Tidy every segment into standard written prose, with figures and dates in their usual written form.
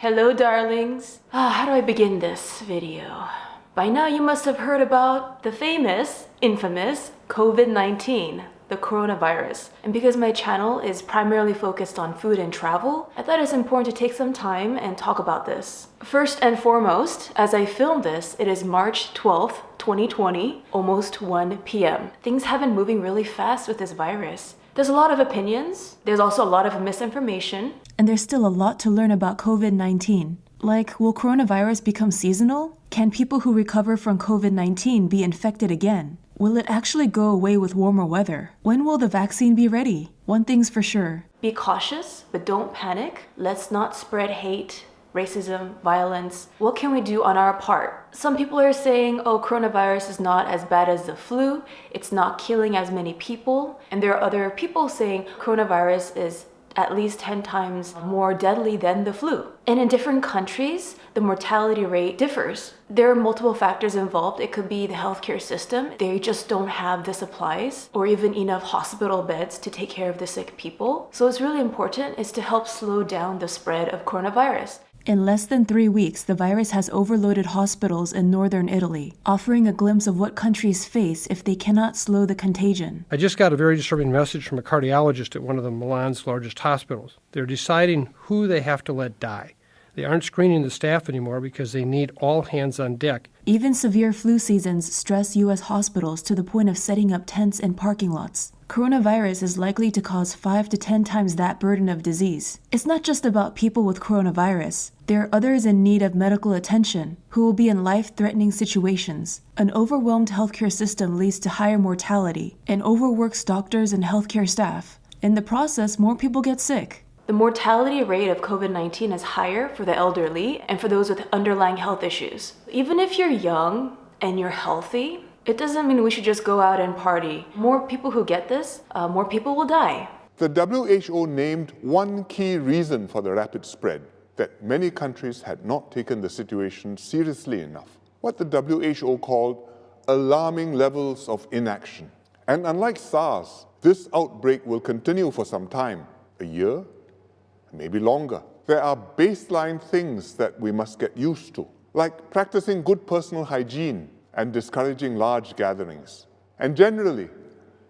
Hello, darlings. How do I begin this video? By now you must have heard about the famous, infamous COVID-19, the coronavirus. And because my channel is primarily focused on food and travel, I thought it's important to take some time and talk about this. First and foremost, as I film this, it is March 12th, 2020, almost 1 p.m. Things have been moving really fast with this virus. There's a lot of opinions, there's also a lot of misinformation. And there's still a lot to learn about COVID-19. Like, will coronavirus become seasonal? Can people who recover from COVID-19 be infected again? Will it actually go away with warmer weather? When will the vaccine be ready? One thing's for sure. Be cautious, but don't panic. Let's not spread hate, racism, violence. What can we do on our part? Some people are saying, oh, coronavirus is not as bad as the flu. It's not killing as many people. And there are other people saying coronavirus is at least 10 times more deadly than the flu. And in different countries, the mortality rate differs. There are multiple factors involved. It could be the healthcare system. They just don't have the supplies or even enough hospital beds to take care of the sick people. So it's really important is to help slow down the spread of coronavirus. In less than 3 weeks, the virus has overloaded hospitals in northern Italy, offering a glimpse of what countries face if they cannot slow the contagion. I just got a very disturbing message from a cardiologist at one of Milan's largest hospitals. They're deciding who they have to let die. They aren't screening the staff anymore because they need all hands on deck. Even severe flu seasons stress U.S. hospitals to the point of setting up tents in parking lots. Coronavirus is likely to cause 5 to 10 times that burden of disease. It's not just about people with coronavirus. There are others in need of medical attention who will be in life-threatening situations. An overwhelmed healthcare system leads to higher mortality and overworks doctors and healthcare staff. In the process, more people get sick. The mortality rate of COVID-19 is higher for the elderly and for those with underlying health issues. Even if you're young and you're healthy, it doesn't mean we should just go out and party. More people who get this, more people will die. The WHO named one key reason for the rapid spread, that many countries had not taken the situation seriously enough. What the WHO called alarming levels of inaction. And unlike SARS, this outbreak will continue for some time, a year, maybe longer. There are baseline things that we must get used to, like practicing good personal hygiene and discouraging large gatherings, and generally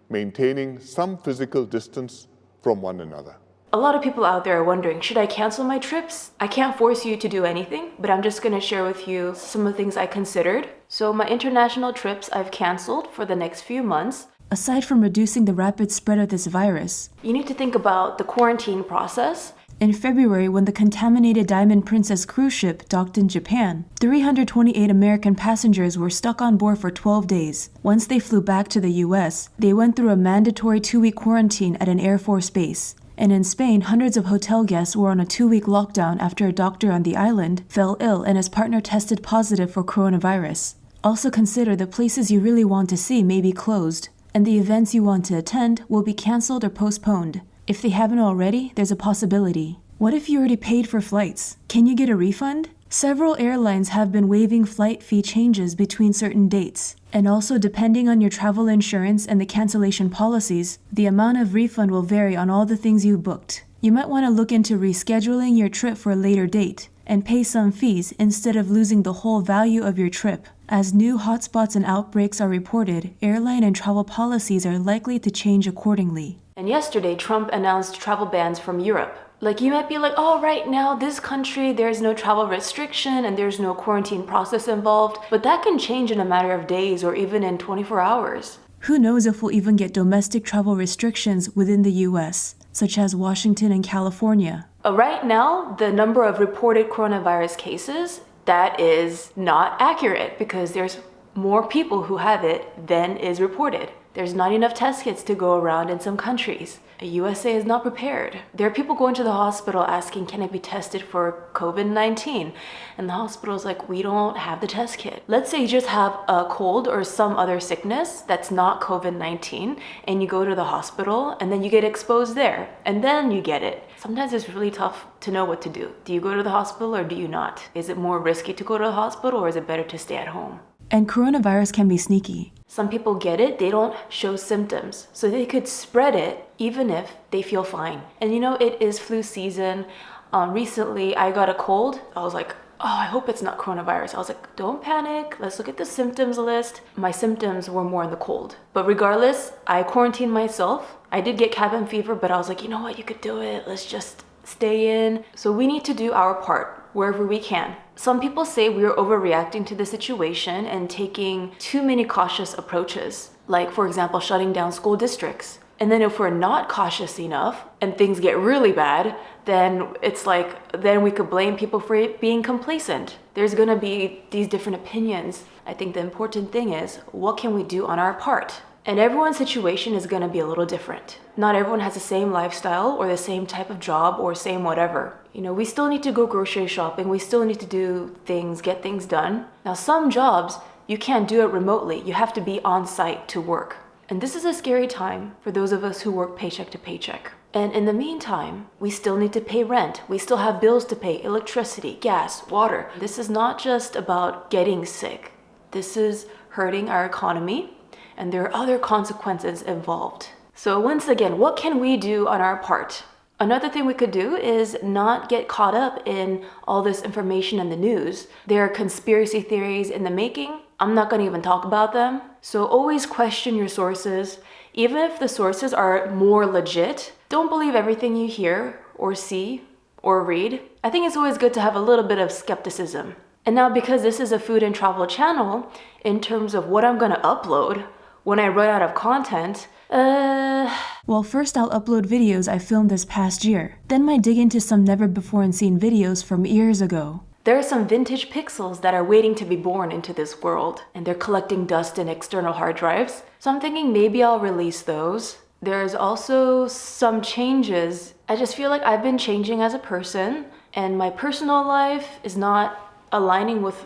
maintaining some physical distance from one another. A lot of people out there are wondering, should I cancel my trips? I can't force you to do anything, but I'm just going to share with you some of the things I considered. So my international trips I've canceled for the next few months. Aside from reducing the rapid spread of this virus, you need to think about the quarantine process. In February, when the contaminated Diamond Princess cruise ship docked in Japan, 328 American passengers were stuck on board for 12 days. Once they flew back to the US, they went through a mandatory 2-week quarantine at an Air Force base. And in Spain, hundreds of hotel guests were on a 2-week lockdown after a doctor on the island fell ill and his partner tested positive for coronavirus. Also consider the places you really want to see may be closed, and the events you want to attend will be canceled or postponed. If they haven't already, there's a possibility. What if you already paid for flights? Can you get a refund? Several airlines have been waiving flight fee changes between certain dates. And also, depending on your travel insurance and the cancellation policies, the amount of refund will vary on all the things you booked. You might want to look into rescheduling your trip for a later date and pay some fees instead of losing the whole value of your trip. As new hotspots and outbreaks are reported, airline and travel policies are likely to change accordingly. And yesterday, Trump announced travel bans from Europe. Like, you might be like, oh, right now, this country, there's no travel restriction and there's no quarantine process involved. But that can change in a matter of days or even in 24 hours. Who knows if we'll even get domestic travel restrictions within the US, such as Washington and California. Right now, the number of reported coronavirus cases, that is not accurate because there's more people who have it than is reported. There's not enough test kits to go around in some countries. The USA is not prepared. There are people going to the hospital asking, can I be tested for COVID-19? And the hospital is like, we don't have the test kit. Let's say you just have a cold or some other sickness that's not COVID-19, and you go to the hospital and then you get exposed there, and then you get it. Sometimes it's really tough to know what to do. Do you go to the hospital or do you not? Is it more risky to go to the hospital or is it better to stay at home? And coronavirus can be sneaky. Some people get it, they don't show symptoms, so they could spread it even if they feel fine. And you know, it is flu season. Recently, I got a cold. I was like, oh, I hope it's not coronavirus. I was like, don't panic. Let's look at the symptoms list. My symptoms were more in the cold. But regardless, I quarantined myself. I did get cabin fever, but I was like, you know what? You could do it. Let's just stay in. So we need to do our part wherever we can. Some people say we are overreacting to the situation and taking too many cautious approaches. Like, for example, shutting down school districts. And then if we're not cautious enough and things get really bad, then it's like, then we could blame people for being complacent. There's gonna be these different opinions. I think the important thing is, what can we do on our part? And everyone's situation is gonna be a little different. Not everyone has the same lifestyle or the same type of job or same whatever. You know, we still need to go grocery shopping. We still need to do things, get things done. Now, some jobs, you can't do it remotely. You have to be on site to work. And this is a scary time for those of us who work paycheck to paycheck. And in the meantime, we still need to pay rent. We still have bills to pay, electricity, gas, water. This is not just about getting sick. This is hurting our economy, and there are other consequences involved. So once again, what can we do on our part? Another thing we could do is not get caught up in all this information in the news. There are conspiracy theories in the making. I'm not going to even talk about them. So always question your sources. Even if the sources are more legit, don't believe everything you hear or see or read. I think it's always good to have a little bit of skepticism. And now, because this is a food and travel channel, in terms of what I'm going to upload when I run out of content, well, first I'll upload videos I filmed this past year. Then might dig into some never-before-seen videos from years ago. There are some vintage pixels that are waiting to be born into this world, and they're collecting dust in external hard drives. So I'm thinking maybe I'll release those. There's also some changes. I just feel like I've been changing as a person, and my personal life is not aligning with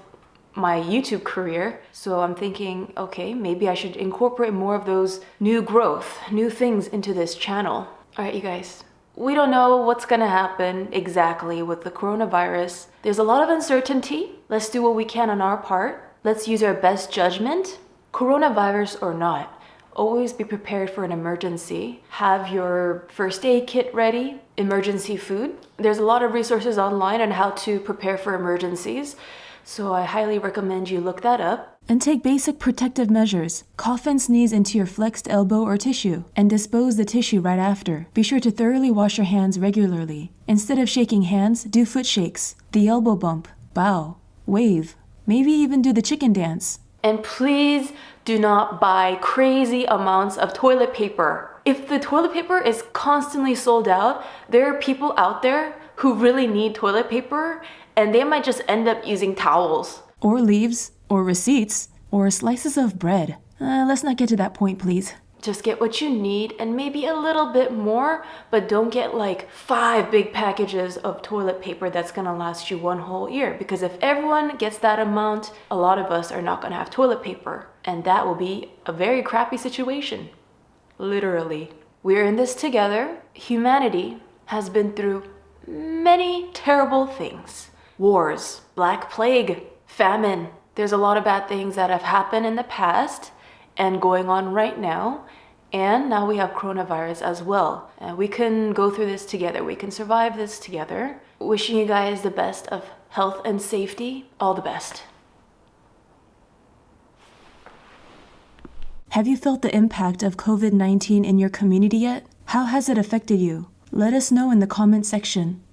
my YouTube career. So I'm thinking, okay, maybe I should incorporate more of those new growth, new things into this channel. All right, you guys. We don't know what's gonna happen exactly with the coronavirus. There's a lot of uncertainty. Let's do what we can on our part. Let's use our best judgment. Coronavirus or not, always be prepared for an emergency. Have your first aid kit ready, emergency food. There's a lot of resources online on how to prepare for emergencies. So I highly recommend you look that up. And take basic protective measures. Cough and sneeze into your flexed elbow or tissue, and dispose the tissue right after. Be sure to thoroughly wash your hands regularly. Instead of shaking hands, do foot shakes, the elbow bump, bow, wave, maybe even do the chicken dance. And please do not buy crazy amounts of toilet paper. If the toilet paper is constantly sold out, there are people out there who really need toilet paper, and they might just end up using towels. Or leaves, or receipts, or slices of bread. Let's not get to that point, please. Just get what you need and maybe a little bit more, but don't get like 5 big packages of toilet paper that's gonna last you one whole year. Because if everyone gets that amount, a lot of us are not gonna have toilet paper. And that will be a very crappy situation. Literally. We're in this together. Humanity has been through many terrible things. Wars, Black Plague, famine. There's a lot of bad things that have happened in the past and going on right now. And now we have coronavirus as well. And we can go through this together. We can survive this together. Wishing you guys the best of health and safety. All the best. Have you felt the impact of COVID-19 in your community yet? How has it affected you? Let us know in the comment section.